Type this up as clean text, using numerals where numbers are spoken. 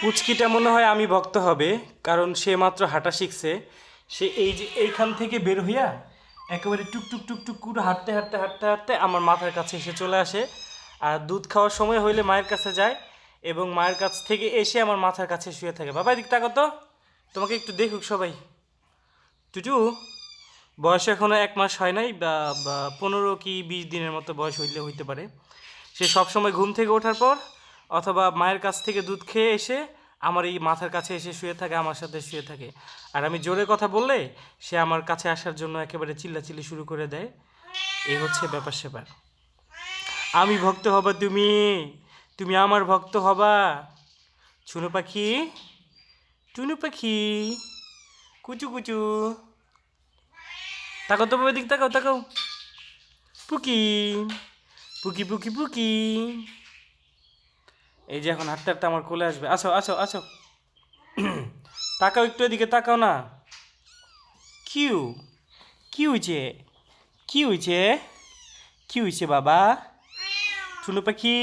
পুচকিটা মনে হয় আমি ভক্ত হবে, কারণ সে মাত্র হাঁটা শিখছে। সে এই যে এইখান থেকে বের হইয়া একেবারে টুকটুক টুকটুক করে হাঁটতে হাঁটতে হাঁটতে হাঁটতে আমার মাথার কাছে এসে চলে আসে। আর দুধ খাওয়ার সময় হইলে মায়ের কাছে যায় এবং মায়ের কাছ থেকে এসে আমার মাথার কাছে শুয়ে থাকে। বাবা এদিক তাকাও তো, তোমাকে একটু দেখুক সবাই। টুটু বয়স এখনো 1 মাস হয় নাই, বা 15 কি 20 দিনের মতো বয়স হইতে পারে। সে সবসময় ঘুম থেকে ওঠার পর অথবা মায়ের কাছ থেকে দুধ খেয়ে এসে আমার এই মাথার কাছে এসে শুয়ে থাকে, আমার সাথে শুয়ে থাকে। আর আমি জোরে কথা বললে সে আমার কাছে আসার জন্য একেবারে চিল্লাচিল্লি শুরু করে দেয়। এই হচ্ছে ব্যাপার স্যাপার। আমি ভক্ত হবা, তুমি তুমি আমার ভক্ত হবা। ছুনু পাখি, টুনু পাখি, কুচু কুচু, তাকাও তো বাবা, দিক তাকাও তাকাও। পুকি পুকি পুকি পুকি, এই যে এখন হাঁটতে হাঁটতে আমার কোলে আসবে। আসো আসো আসো, তাকাও একটু এদিকে, তাকাও না। কিউ, কি হয়েছে, কি হয়েছে, কি হয়েছে বাবা? টুনু পাখি,